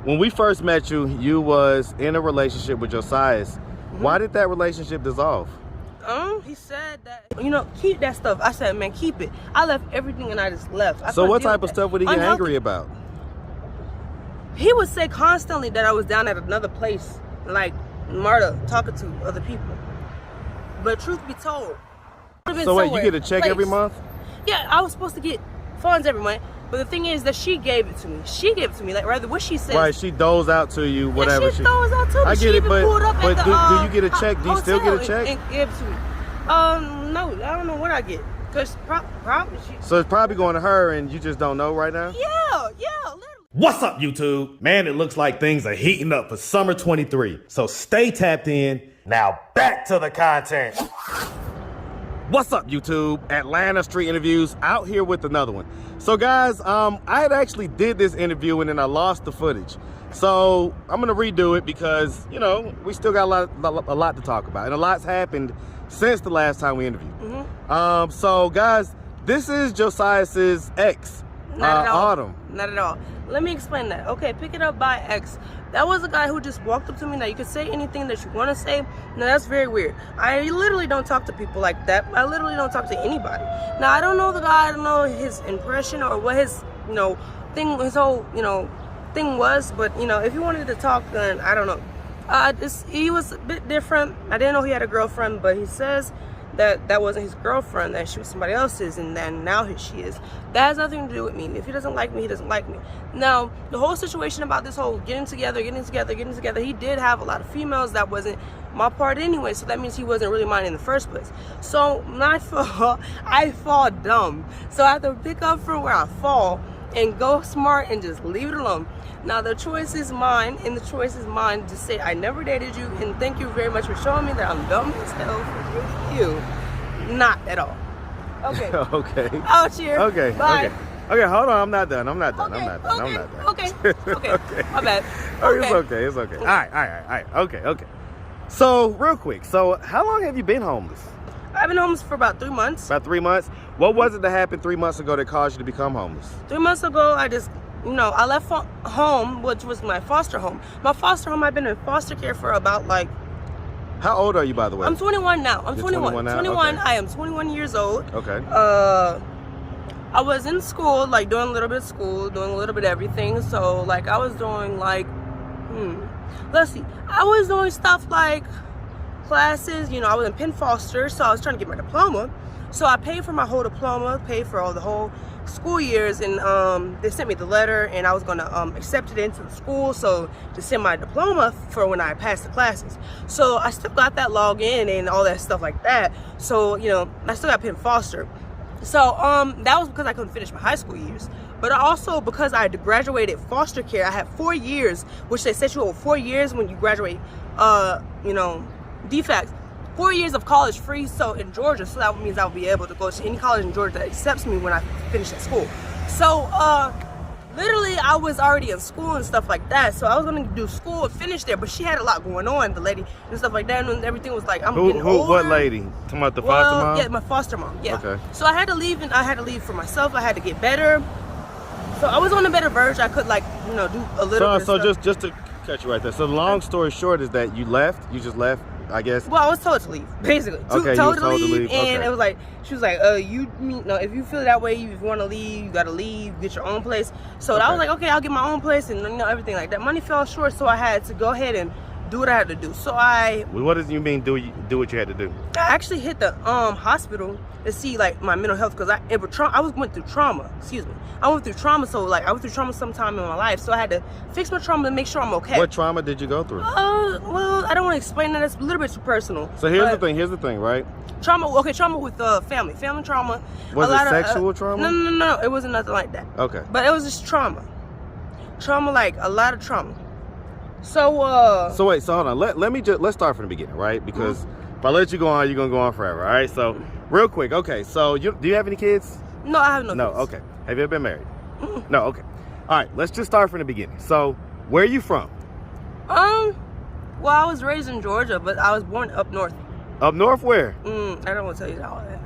when we first met you, you was in a relationship with JOSIAS. Why did that relationship dissolve? He said that, you know, keep that stuff. I said, man, keep it. I left everything and I just left. So what type of stuff would he get angry about? He would say constantly that I was down at another place, like Marta, talking to other people. But truth be told, so wait, you get a check every month? Yeah, I was supposed to get funds every month. But the thing is that she gave it to me. She gave it to me, like rather what she says. Right, she doles out to you, whatever. Yeah, she doles out to me. I get it, but do you get a check? Do you still get a check? And give it to me. No, I don't know what I get. Cause probably she. So it's probably going to her, and you just don't know right now. Yeah, literally. What's up, YouTube? Man, it looks like things are heating up for summer 23. So stay tapped in. Now back to the content. What's up, YouTube? Atlanta Street Interviews out here with another one. So guys, I had actually did this interview and then I lost the footage. So I'm gonna redo it because, you know, we still got a lot to talk about and a lot's happened since the last time we interviewed. So guys, this is JOSIAS's ex, Autumn. Not at all. Let me explain that. Okay, pick it up by X. That was a guy who just walked up to me. Now you can say anything that you want to say. Now that's very weird. I literally don't talk to people like that. I literally don't talk to anybody. Now I don't know the guy. I don't know his impression or what his, you know, thing, his whole, you know, thing was. But you know, if you wanted to talk, then I don't know. He was a bit different. I didn't know he had a girlfriend, but he says that wasn't his girlfriend, that she was somebody else's, and then now she is. That has nothing to do with me. If he doesn't like me, he doesn't like me. Now, the whole situation about this whole getting together, he did have a lot of females that wasn't my part anyway, so that means he wasn't really mine in the first place. So, my fault, I fall dumb. So I have to pick up from where I fall and go smart and just leave it alone. Now the choice is mine, and the choice is mine to say I never dated you, and thank you very much for showing me that I'm dumb as hell for you. Not at all. Okay. Okay. Oh, cheers. Okay. Bye. Okay, hold on. I'm not done. Okay. Okay. My bad. Okay. It's okay. All right. Okay. So, real quick. So, how long have you been homeless? I've been homeless for about 3 months. About 3 months? What was it that happened 3 months ago that caused you to become homeless? 3 months ago, I just, you know, I left home, which was my foster home. My foster home, I've been in foster care for about like... How old are you, by the way? I'm 21 now. I'm 21 now? 21. Okay. I am 21 years old. Okay. I was in school, like doing a little bit of school, doing a little bit of everything. So like I was doing like, let's see. I was doing stuff like classes, you know, I was in Penn Foster, so I was trying to get my diploma. So I paid for my whole diploma, paid for all the whole school years, and they sent me the letter, and I was gonna accept it into the school, so to send my diploma for when I passed the classes. So I still got that login and all that stuff like that. So, you know, I still got Penn Foster. So that was because I couldn't finish my high school years. But also because I graduated foster care, I had 4 years, which they set you over 4 years when you graduate, you know, DFACS. 4 years of college free, so in Georgia, so that means I'll be able to go to any college in Georgia that accepts me when I finish at school. So literally I was already in school and stuff like that, so I was gonna do school and finish there, but she had a lot going on, the lady, and stuff like that, and everything was like, I'm getting older. What lady? Talking about the foster mom? Yeah, my foster mom, yeah. Okay. So I had to leave, and I had to leave for myself. I had to get better. So I was on a better verge. I could, like, you know, do a little bit of stuff. just to cut you right there. So the long story short is that you just left, I guess. Well, I was told to leave, basically. Okay, told to leave, and okay. it was like, she was like, if you feel that way, if you want to leave, you gotta leave, get your own place. So I was like, okay, I'll get my own place, and you know, everything like that. Money fell short, so I had to go ahead and do what I had to do. So what does you mean do what you had to do? I actually hit the hospital to see like my mental health, because I went through trauma. Excuse me. I went through trauma, so like I went through trauma sometime in my life, so I had to fix my trauma to make sure I'm okay. What trauma did you go through? Well, I don't want to explain that. It's a little bit too personal. So here's the thing, right? Trauma. Okay, trauma with family trauma. Was it sexual trauma? No, it wasn't nothing like that. Okay. But it was just trauma, like a lot of trauma. So wait, so hold on. Let's start from the beginning, right? Because if I let you go on, you're gonna go on forever, all right? So real quick, okay. So do you have any kids? No, I have no kids. No, okay. Have you ever been married? No, okay. All right, let's just start from the beginning. So where are you from? Well, I was raised in Georgia, but I was born up north. Up north where? I don't want to tell you all that.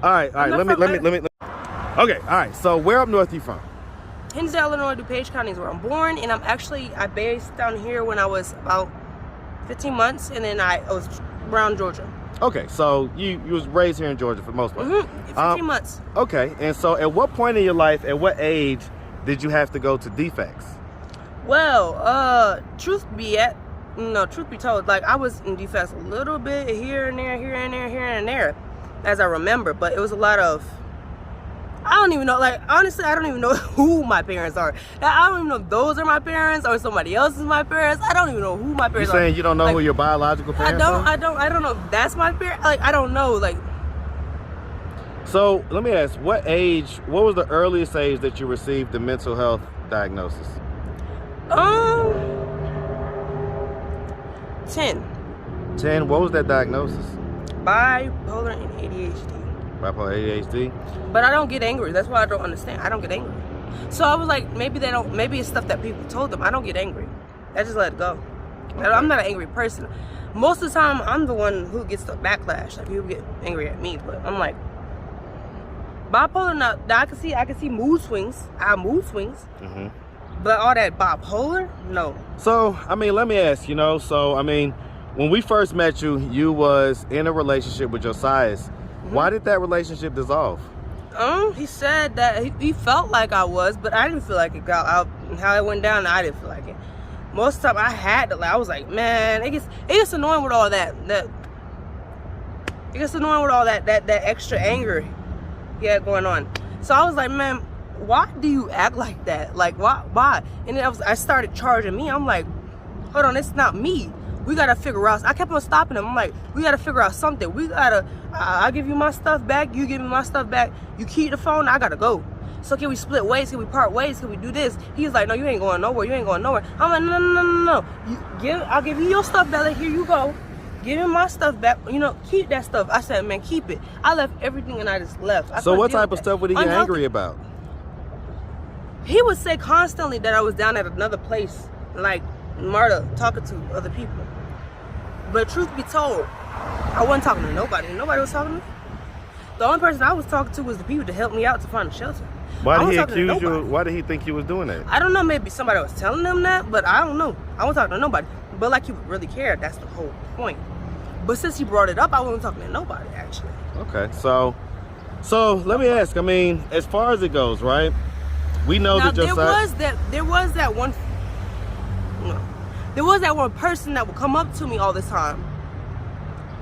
All right. Let me. Okay, all right. So where up north you from? Hinsdale, Illinois, DuPage County is where I'm born, and I based down here when I was about 15 months, and then I was around Georgia. Okay, so you was raised here in Georgia for the most part. 15 months. Okay, and so at what point in your life, at what age did you have to go to defects? Well, truth be told, like I was in defects a little bit here and there, as I remember, but it was a lot of, I don't even know, like, honestly, I don't even know who my parents are. I don't even know if those are my parents or somebody else is my parents. I don't even know who my parents are. You saying you don't know who your biological parents are? I don't know if that's my parent. Like, I don't know, like. So, let me ask, what was the earliest age that you received the mental health diagnosis? 10. 10, what was that diagnosis? Bipolar and ADHD. Bipolar ADHD? But I don't get angry. That's why I don't understand. I don't get angry. So I was like, maybe it's stuff that people told them. I don't get angry. I just let it go. Okay. I'm not an angry person. Most of the time, I'm the one who gets the backlash. Like, people get angry at me, but I'm like, bipolar, now I can see mood swings. I have mood swings. Mm-hmm. But all that bipolar, no. So, I mean, let me ask, when we first met you, you was in a relationship with JOSIAS. Mm-hmm. Why did that relationship dissolve? He said that he felt like I was, but I didn't feel like it got out. How it went down, I didn't feel like it. Most of the time, I had to. Like, I was like, man, it gets annoying with all that. It gets annoying with all that extra anger he had going on. So I was like, man, why do you act like that? Like, why? And then I started charging me. I'm like, hold on, it's not me. We gotta figure out. I kept on stopping him. I'm like, we gotta figure out something. We gotta. I'll give you my stuff back. You give me my stuff back. You keep the phone. I gotta go. So can we split ways? Can we part ways? Can we do this? He's like, no, you ain't going nowhere. You ain't going nowhere. I'm like, no. I'll give you your stuff back. Here you go. Give me my stuff back. Keep that stuff. I said, man, keep it. I left everything and I just left. So what type of stuff would he get angry about? He would say constantly that I was down at another place, like Marta, talking to other people. But truth be told, I wasn't talking to nobody. Nobody was talking to me. The only person I was talking to was the people to help me out to find a shelter. Why did he accuse you? Why did he think you was doing that? I don't know. Maybe somebody was telling them that, but I don't know. I wasn't talking to nobody. But like, he would really care. That's the whole point. But since he brought it up, I wasn't talking to nobody, actually. Okay, so let me ask. I mean, as far as it goes, right? We know that there was that one person that would come up to me all the time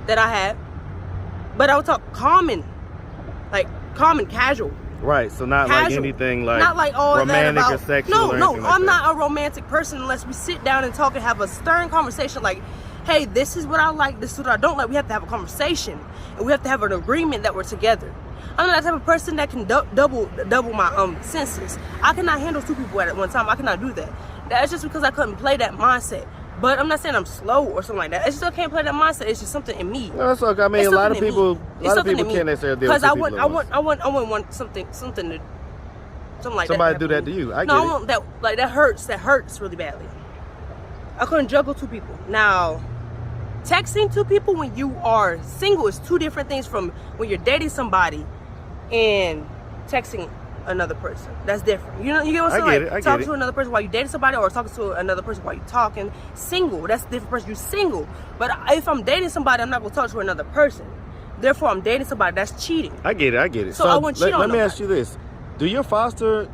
that I had, but I would talk common, casual. Right, so not casual. Like anything like not like all romantic that or sexual. No, I'm not a romantic person unless we sit down and talk and have a stern conversation. Like, hey, this is what I like, this is what I don't like. We have to have a conversation, and we have to have an agreement that we're together. I'm not that type of person that can double my senses. I cannot handle two people at one time. I cannot do that. That's just because I couldn't play that mindset. But I'm not saying I'm slow or something like that. I still can't play that mindset. It's just something in me. No, that's okay. I mean, a lot of people can't necessarily deal with I wouldn't want something like somebody that. Somebody do that to you. I want that. Like, that hurts really badly. I couldn't juggle two people. Now, texting two people when you are single is two different things from when you're dating somebody and texting another person. That's different. You get what I'm saying? Like, talking to another person while you're dating somebody, or talking to another person while you're talking. Single, that's a different person. You're single. But if I'm dating somebody, I'm not gonna talk to another person. Therefore, I'm dating somebody. That's cheating. I get it. So I wouldn't cheat on Let me ask you this: does your foster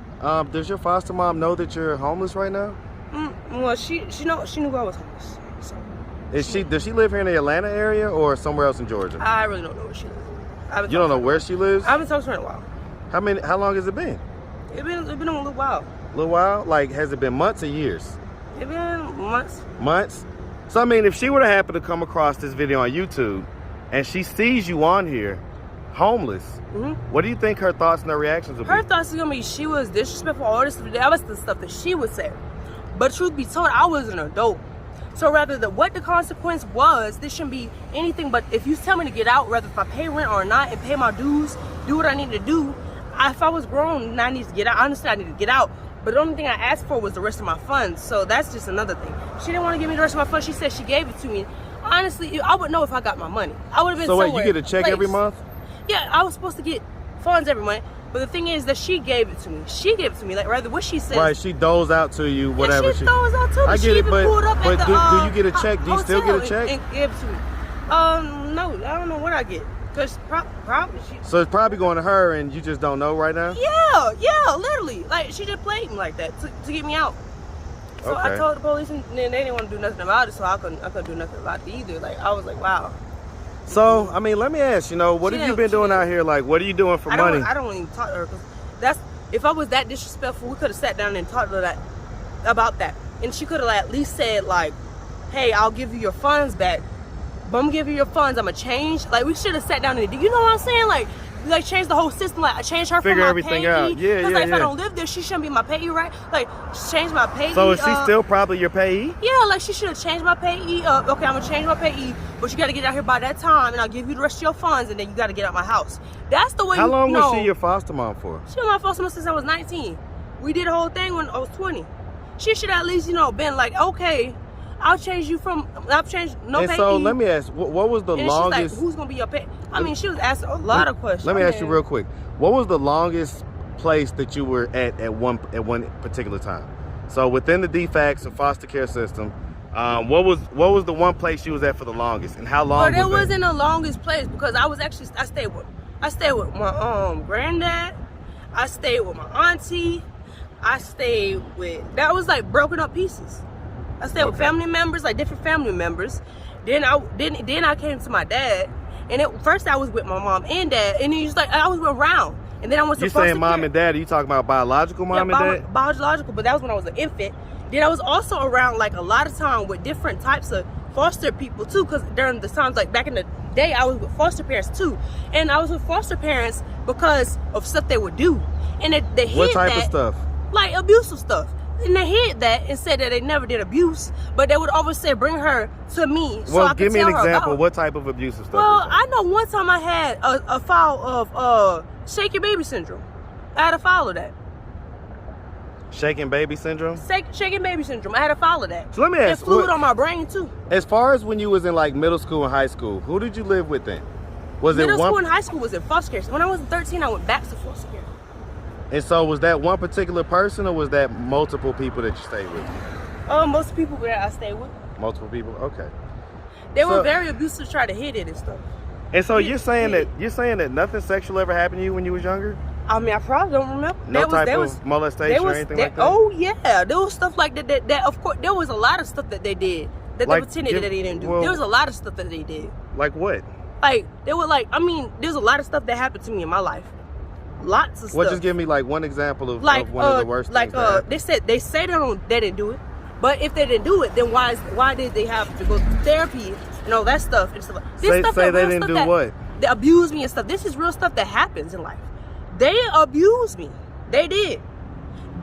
mom know that you're homeless right now? Well, she knew I was homeless. So. Does she live here in the Atlanta area or somewhere else in Georgia? I really don't know where she lives. You don't know where she lives? I haven't talked to her in a while. How long has it been? It's been a little while. A little while? Like, has it been months or years? It's been months. Months? So, I mean, if she were to happen to come across this video on YouTube and she sees you on here, homeless, what do you think her thoughts and her reactions would be? Her thoughts are going to be, she was disrespectful, all this stuff. That was the stuff that she would say. But truth be told, I was an adult. So rather than what the consequence was, this shouldn't be anything but if you tell me to get out, whether if I pay rent or not and pay my dues, do what I need to do. If I was grown and I need to get out, honestly, I need to get out. But the only thing I asked for was the rest of my funds. So that's just another thing. She didn't want to give me the rest of my funds. She said she gave it to me. Honestly, I wouldn't know if I got my money. I would have been somewhere. So wait, you get a check every month? Yeah, I was supposed to get funds every month. But the thing is that she gave it to me. She gave it to me. Like, rather, what she says. Right, she doles out to you, whatever. Yeah, she doles out to me. I she get it, even but, pulled up but at do you get a check? Do you still get a check? And gave it to me. No, I don't know what I get. Cause probably she. So it's probably going to her, and you just don't know right now. Yeah, literally. Like, she just played me like that to get me out. So Okay. I told the police, and then they didn't want to do nothing about it. So I couldn't do nothing about it either. Like, I was like, wow. So I mean, let me ask. What have you been doing out here? Like, what are you doing for money? I don't even talk to her because if I was that disrespectful, we could have sat down and talked to her about that, and she could have at least said like, "Hey, I'll give you your funds back. But I'm gonna give you your funds. I'm gonna change." Like, we should have sat down and you know what I'm saying? Like change the whole system. Like, I change her Figure from my everything payee. out. Yeah, Cause like if yeah. I don't live there, she shouldn't be my payee, right? Like, change my payee. So is she still probably your payee? Yeah, like she should have changed my payee. Okay, I'm gonna change my payee, but you gotta get out here by that time, and I'll give you the rest of your funds, and then you gotta get out my house. That's the way. How long was she your foster mom for? She was my foster mom since I was 19. We did the whole thing when I was 20. She should at least, been like, okay, I'll change you from. I've changed no payee. And so let me ask, what was the longest? She's like, who's gonna be your pay? I mean, she was asking a lot of questions. Let me ask you real quick. What was the longest place that you were at one particular time? So within the DFACS and foster care system, what was the one place you was at for the longest, and how long? Well, there was wasn't the longest place because I stayed with my granddad. I stayed with my auntie. That was like broken up pieces. I stayed with family members, like different family members. Then I came to my dad. And first I was with my mom and dad, and then I was around. And then I went to foster care. You saying mom and dad? Are you talking about biological mom and dad? Biological, but that was when I was an infant. Then I was also around like a lot of time with different types of foster people too, because during the times like back in the day, I was with foster parents too. And I was with foster parents because of stuff they would do. And they hid what type of stuff? Like abusive stuff. And they hid that and said that they never did abuse, but they would always say, bring her to me so I could give me tell an her example. about. What type of abusive stuff? Well, I know one time I had a file of shaken baby syndrome. I had a file of that. Shaken baby syndrome? Shaken baby syndrome. I had a file of that. So let me ask. It fluid on my brain too. As far as when you was in like middle school and high school, who did you live with then? Middle school and high school was in foster care. So when I was 13, I went back to foster care. And so was that one particular person, or was that multiple people that you stayed with? Most people that I stayed with. Multiple people? Okay. They were very abusive, trying to hit it and stuff. And so you're saying that nothing sexual ever happened to you when you was younger? I mean, I probably don't remember. No type of molestation or anything like that? Oh yeah, there was stuff like that. That of course, there was a lot of stuff that they did that they pretended that they didn't do. There was a lot of stuff that they did. Like what? Like there's a lot of stuff that happened to me in my life. Lots of stuff. Well, just give me like one example of one of the worst things. They say they didn't do it, but if they didn't do it, then why did they have to go to therapy and all that stuff and stuff? Say they didn't do what? They abused me and stuff. This is real stuff that happens in life. They abused me. They did.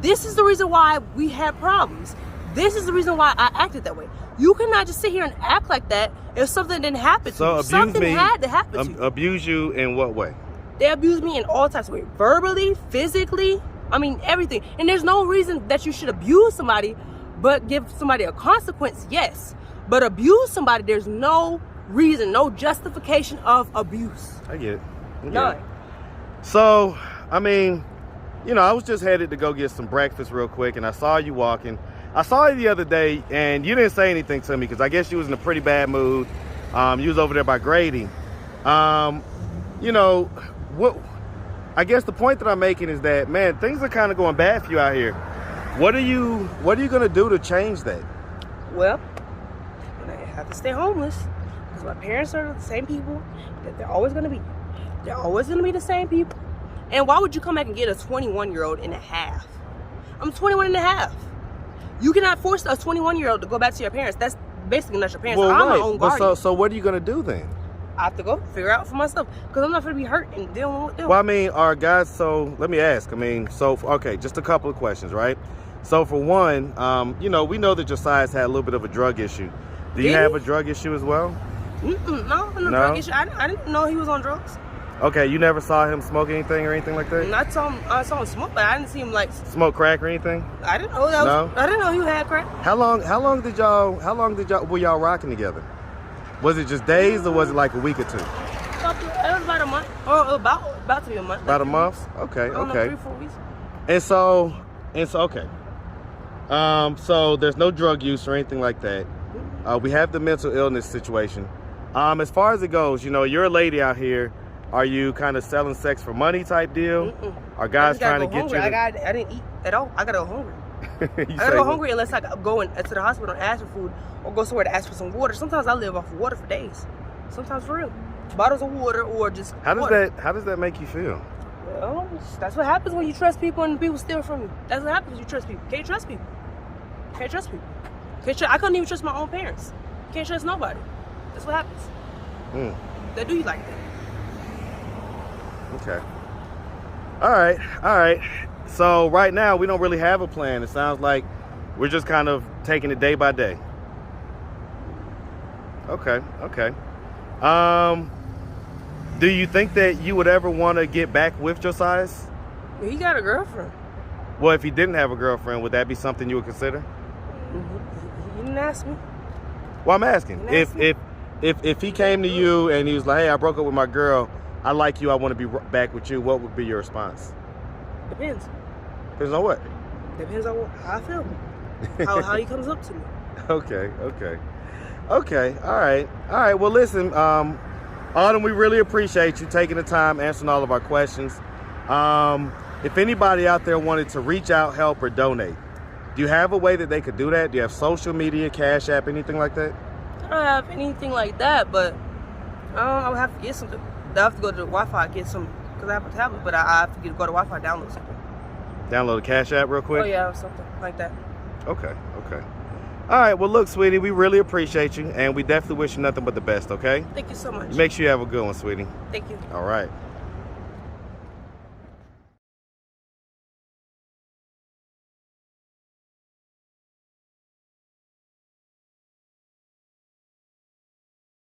This is the reason why we had problems. This is the reason why I acted that way. You cannot just sit here and act like that if something didn't happen to you. Something had to happen to you. Abuse you in what way? They abuse me in all types of ways. Verbally, physically, I mean everything. And there's no reason that you should abuse somebody, but give somebody a consequence, yes. But abuse somebody, there's no reason, no justification of abuse. I get it. None. So, I mean, I was just headed to go get some breakfast real quick, and I saw you walking. I saw you the other day, and you didn't say anything to me because I guess you was in a pretty bad mood. You was over there by Grady. What? I guess the point that I'm making is that, man, things are kind of going bad for you out here. What are you gonna do to change that? Well, I have to stay homeless because my parents are the same people that they're always gonna be. They're always gonna be the same people. And why would you come back and get a 21-year-old and a half? I'm 21 and a half. You cannot force a 21-year-old to go back to your parents. That's basically not your parents. Well, I'm my own guardian. So what are you gonna do then? I have to go figure out for myself because I'm not going to be hurt and dealing with them. Well, I mean, our guys, so let me ask. Okay, just a couple of questions, right? So for one, we know that Josias had a little bit of a drug issue. Do you have a drug issue as well? No, drug issue. I didn't know he was on drugs. Okay, you never saw him smoke anything or anything like that? I saw him smoke, but I didn't see him like smoke crack or anything. I didn't know that. I didn't know he had crack. How long did y'all were y'all rocking together? Was it just days or was it like a week or two? It was about a month, or about to be a month. About a 3 month? weeks. Okay, I don't know, okay. 3-4 weeks. And so, okay. So there's no drug use or anything like that. We have the mental illness situation. As far as it goes, you know, you're a lady out here. Are you kind of selling sex for money type deal? Are guys trying to get you? I didn't eat at all. I gotta go hungry. I gotta go hungry unless I go to the hospital and ask for food or go somewhere to ask for some water. Sometimes I live off of water for days. Sometimes for real. Bottles of water or just How does water. that make you feel? Well, that's what happens when you trust people and people steal from you. That's what happens when you trust people. Can't trust people. Can't trust people. I couldn't even trust my own parents. Can't trust nobody. That's what happens. They do you like that. Okay. All right. So right now we don't really have a plan. It sounds like we're just kind of taking it day by day. Okay. Do you think that you would ever want to get back with JOSIAS? He got a girlfriend. Well, if he didn't have a girlfriend, would that be something you would consider? He didn't ask me. Well, I'm asking. If he came to you and he was like, hey, I broke up with my girl, I like you, I want to be back with you, what would be your response? Depends. Depends on what? Depends on how I feel. how he comes up to me. Okay. All right. Well, listen, Autumn, we really appreciate you taking the time answering all of our questions. If anybody out there wanted to reach out, help, or donate, do you have a way that they could do that? Do you have social media, Cash App, anything like that? I don't have anything like that, but I would have to get something. I have to go to the Wi-Fi and get some, because I have a tablet, but I have to go to Wi-Fi and download something. Download a Cash App real quick? Oh yeah, or something like that. Okay. All right, well, look, sweetie, we really appreciate you, and we definitely wish you nothing but the best, okay? Thank you so much. Make sure you have a good one, sweetie. Thank you. All right.